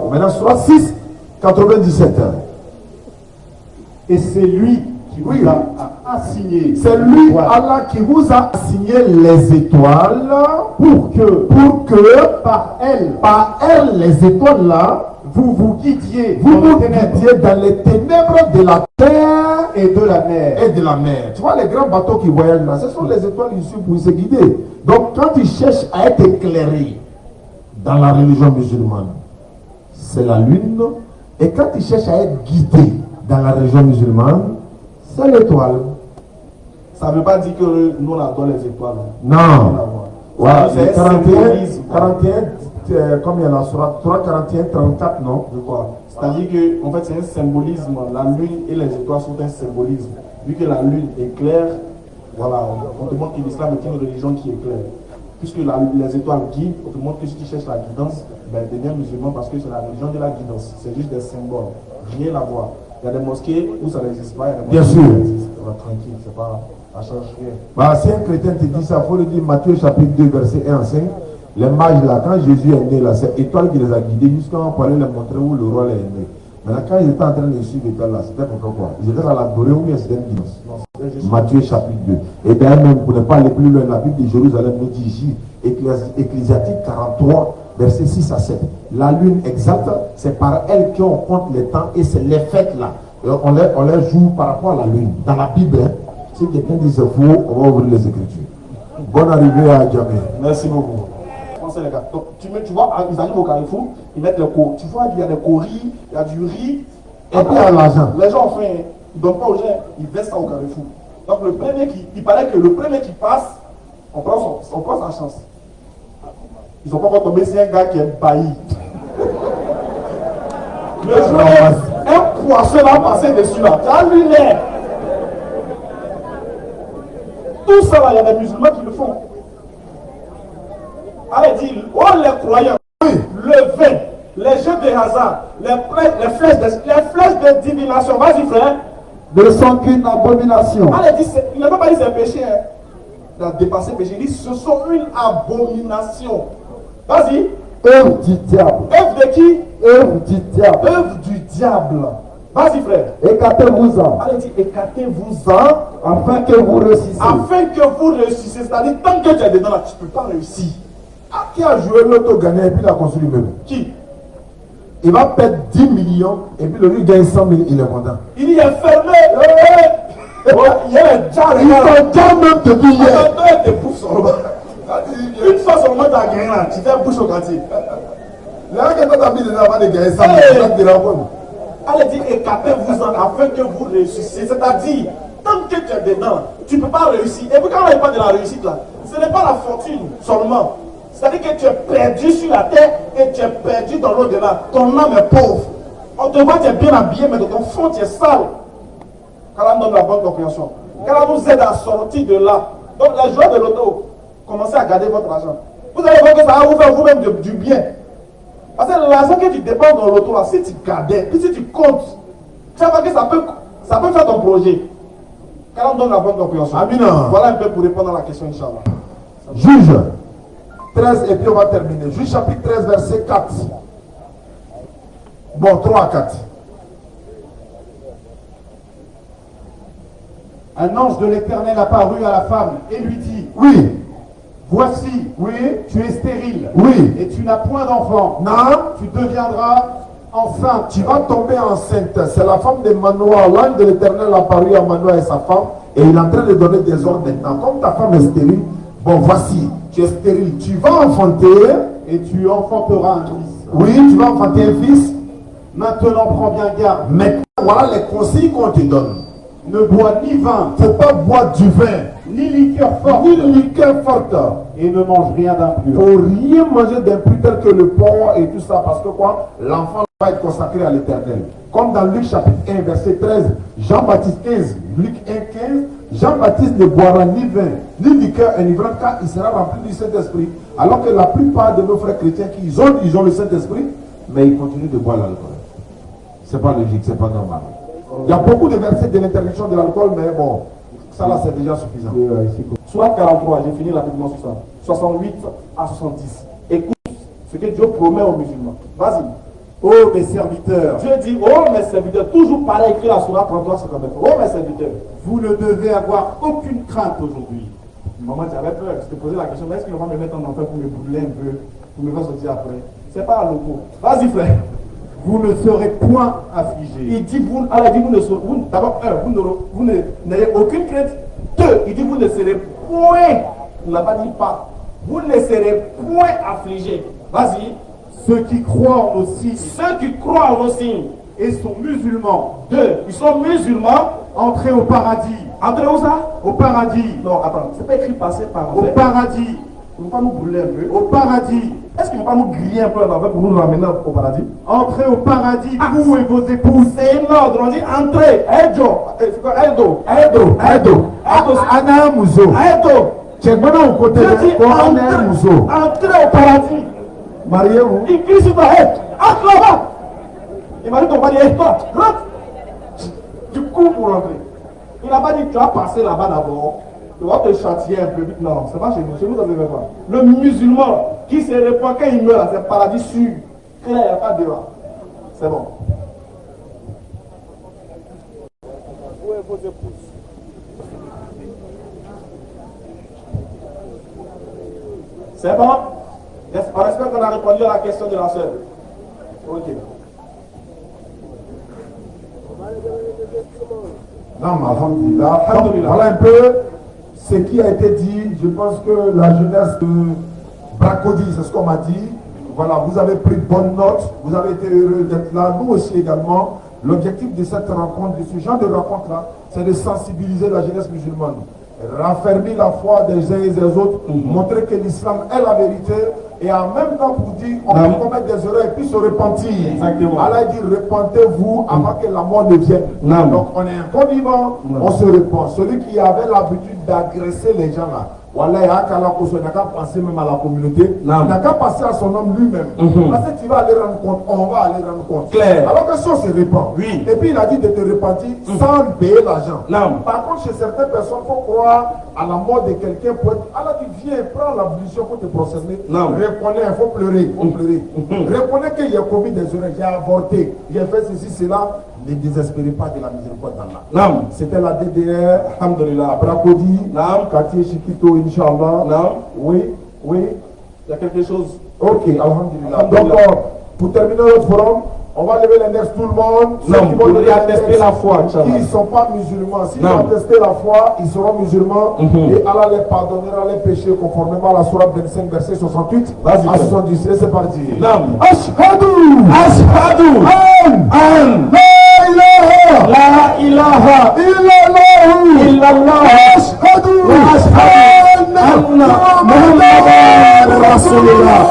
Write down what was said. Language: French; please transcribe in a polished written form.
Maintenant, Surah 6, 97. Et c'est lui qui vous a assigné. C'est lui, Allah, qui vous a assigné les étoiles pour que par elles, les étoiles là, vous guidiez dans les ténèbres de la terre et de la mer. Tu vois les grands bateaux qui voyagent là, ce sont les étoiles issues pour se guider. Donc quand ils cherchent à être éclairés dans la religion musulmane, c'est la lune. Et quand ils cherchent à être guidés dans la religion musulmane, c'est l'étoile. Ça ne veut pas dire que nous on adore les étoiles. Non. Ouais, c'est 41, comme il y en a sur 41, 34, non? De quoi? C'est-à-dire que en fait c'est un symbolisme. La lune et les étoiles sont un symbolisme. Vu que la lune éclaire, voilà, on te montre que l'islam est une religion qui éclaire. Puisque les étoiles guident, on te montre que si tu cherches la guidance, ben deviens musulman parce que c'est la religion de la guidance. C'est juste des symboles. Rien à voir. Il y a des mosquées où ça n'existe pas, il y a des mosquées où ça existe. Tranquille, c'est pas, ça change rien. Bah, si un chrétien te dit ça, il faut le dire Matthieu chapitre 2, verset 1 à 5. Les mages là, quand Jésus est né là, c'est l'étoile qui les a guidés jusqu'à on parlait leur montrer où le roi est né. Maintenant, quand ils étaient en train de suivre l'étoile là, c'était pour quoi? Ils étaient à l'adorer ou bien c'était une guidance? Matthieu chapitre 2. Et bien même, pour ne pas aller plus loin, la Bible de Jérusalem nous dit ici, Ecclésiastique 43, verset 6 à 7. La lune exacte, c'est par elle qu'on compte les temps et c'est les fêtes là. On les joue par rapport à la lune. Dans la Bible, hein, si quelqu'un dit c'est faux, on va ouvrir les Écritures. Bonne arrivée à Djamé. Merci beaucoup. Les gars. Donc, tu vois, ils arrivent au Carrefour, ils mettent le cours. Tu vois, il y a des coris, il y a du riz. Et puis il y a l'argent. Les gens, enfin, ils ne donnent pas aux gens, ils versent ça au Carrefour. Donc, il paraît que le premier qui passe, on prend sa chance. Ils n'ont pas encore tombé, c'est un gars qui est bailli. Le jour, un poisson va passer dessus là. Tu as lu l'air. Tout ça là, il y a des musulmans qui le font. Allez, dit, oh les croyants, le vin, les jeux de hasard, les flèches de divination, vas-y frère. Ne sont qu'une abomination. Allez, dit, il n'a pas dit c'est un péché, hein. Il a dépassé le péché, il dit ce sont une abomination. Vas-y. Œuvre du diable. Œuvre de qui? Œuvre du diable. Œuvre du diable. Vas-y frère. Écartez-vous-en. Allez, dit, écartez-vous-en. Afin que vous réussissiez. Afin que vous réussissiez. C'est-à-dire, tant que tu es dedans là, tu ne peux pas réussir. Ah, qui a joué l'auto gagné et puis il a construit l'immeuble? Qui? Il va perdre 10 millions et puis lui gagne 100 000, il est content. Il y est fermé. Il y a déjà ils sont déjà même depuis hier. Une fois seulement tu as gagné là, tu fais bouche au quartier. Là, quand tu as mis dedans avant de gagner 100 000, tu te rends compte. Allez dire, écartez-vous-en afin que vous réussissiez. C'est-à-dire, tant que tu es dedans, tu ne peux pas réussir. Et puis quand on n'est pas de la réussite là, ce n'est pas la fortune seulement. C'est-à-dire que tu es perdu sur la terre et tu es perdu dans l'au-delà. Ton âme est pauvre. On te voit, tu es bien habillé, mais de ton fond, tu es sale. Qu'Allah nous donne la bonne compréhension. Qu'Allah nous aide à sortir de là. Donc, les joueurs de l'auto, commencez à garder votre argent. Vous allez voir que ça va vous faire vous-même du bien. Parce que l'argent que tu dépenses dans l'auto, là, si tu gardais, puis si tu comptes, tu vas voir que ça peut faire ton projet. Qu'Allah nous donne la bonne compréhension. Amina. Voilà un peu pour répondre à la question, Inch'Allah. Juge 13, et puis on va terminer. Juge chapitre 13, verset 4. Bon, 3 à 4. Un ange de l'Éternel apparut à la femme et lui dit, oui, voici, oui, tu es stérile, oui, et tu n'as point d'enfant. non, Tu deviendras enceinte. tu vas tomber enceinte. C'est la femme de Manoah. L'ange de l'Éternel apparut à Manoah et sa femme, et il est en train de donner des ordres maintenant. Comme ta femme est stérile, bon, voici, tu es stérile, tu vas enfanter, Et tu enfanteras un fils. oui, tu vas enfanter un fils. Maintenant, prends bien garde. Maintenant, voilà les conseils qu'on te donne. Ne bois ni vin, Il ne faut pas boire du vin, ni liqueur forte, ni liqueur forte. et ne mange rien Il ne d'impur. faut rien manger d'impur tel que le porc et tout ça. Parce que quoi? L'enfant va être consacré à l'Éternel. Comme dans Luc chapitre 1, verset 13, Jean-Baptiste 15, Luc 1, 15, Jean-Baptiste ne boira ni vin, ni liqueur enivrant, car il sera rempli du Saint-Esprit. Alors que la plupart de nos frères chrétiens, ils ont le Saint-Esprit, mais ils continuent de boire l'alcool. C'est pas logique, c'est pas normal. Il y a beaucoup de versets de l'interdiction de l'alcool, mais bon, ça là c'est déjà suffisant. Soit 43, j'ai fini rapidement sur ça. 68 à 70. Écoute ce que Dieu promet aux musulmans. Vas-y. ô mes serviteurs, Dieu dit, oh mes serviteurs, toujours pareil écrit la Sourate 33, 59. Oh mes serviteurs, vous ne devez avoir aucune crainte aujourd'hui. maman, j'avais peur, je te posais la question, mais est-ce qu'il va me mettre en enfer pour me brûler un peu, pour me faire sortir après? C'est pas un loco. Vas-y frère. Vous ne serez point affligés. Il dit, vous ne serez, d'abord, vous n'avez aucune crainte. Deux, il dit, vous ne serez point, il n'a pas dit pas, vous ne serez point affligés. Vas-y. Ceux qui croient en nos signes Ceux qui croient en nos signes et sont musulmans, deux, ils sont musulmans, entrez au paradis. entrez où ça? Au paradis. Non, attends, c'est pas écrit passer par Au enfer. paradis. Ils ne vont pas nous brûler un peu. Au paradis. Est-ce qu'ils ne vont pas nous griller un peu en enfer pour nous ramener au paradis? Entrez au paradis, vous et vos épouses. C'est un ordre, on dit entrez, Edo, c'est quoi Edo? Ana Muzo. Edo. Checkmana au côté Dieu dit de Ana Muzo. entrez au paradis. Mariez-vous. Il crie sur ta tête, entre là-bas. Il m'a dit ton pari, toi, rentre. Tu cours pour rentrer. Il n'a pas dit tu vas passer là-bas d'abord. Tu vas te châtier un peu vite. Non, c'est pas chez nous. Chez nous, ça ne se fait pas. Le musulman qui se répand quand il meurt, c'est paradis sûr. Clair, il n'y a pas de débat. C'est bon. Où est vos épouses? C'est bon? On espère qu'on a répondu à la question de la sœur. Ok. Non, mais alhamdulillah. Voilà un peu ce qui a été dit. Je pense que la jeunesse de Bracody, c'est ce qu'on m'a dit. Voilà, vous avez pris bonne note. Vous avez été heureux d'être là. Nous aussi également. L'objectif de cette rencontre, de ce genre de rencontre-là, c'est de sensibiliser la jeunesse musulmane. Raffermir la foi des uns et des autres, montrer que l'islam est la vérité et en même temps pour dire on peut commettre des erreurs et puis se repentir. Exactement. Allah dit repentez-vous avant que la mort ne vienne. Donc on est un corps vivant, on se repent. Celui qui avait l'habitude d'agresser les gens là, voilà, il n'a qu'à penser même à la communauté, il n'a qu'à passer à son homme lui-même. Parce que tu vas aller rendre compte, on va aller rendre compte. Claire. Alors que ça on se répand. Oui. Et puis il a dit de te repentir sans payer l'argent. Par contre, chez certaines personnes, il faut croire à la mort de quelqu'un pour être. Allah dit viens, prends l'ablution pour te procéder. Reconnais, il faut pleurer. Reconnais qu'il y a commis des erreurs, j'ai avorté, j'ai fait ceci, cela. Ne désespérez pas de la miséricorde d'Allah. C'était la DDR, alhamdulillah, Bracody, quartier Chiquito, Inch'Allah. Oui. Il y a quelque chose. Ok, alhamdulillah. Donc, pour terminer le forum, on va lever l'index tout le monde. Ceux qui vont attester la foi, qui ne sont pas musulmans. S'ils vont attester la foi, ils seront musulmans. Et Allah les pardonnera les péchés conformément à la Sourate 25, verset 68 à 70. Et c'est parti. Ashhadu an la ilaha illallah ashhadu anna Muhammadan Rasulullah.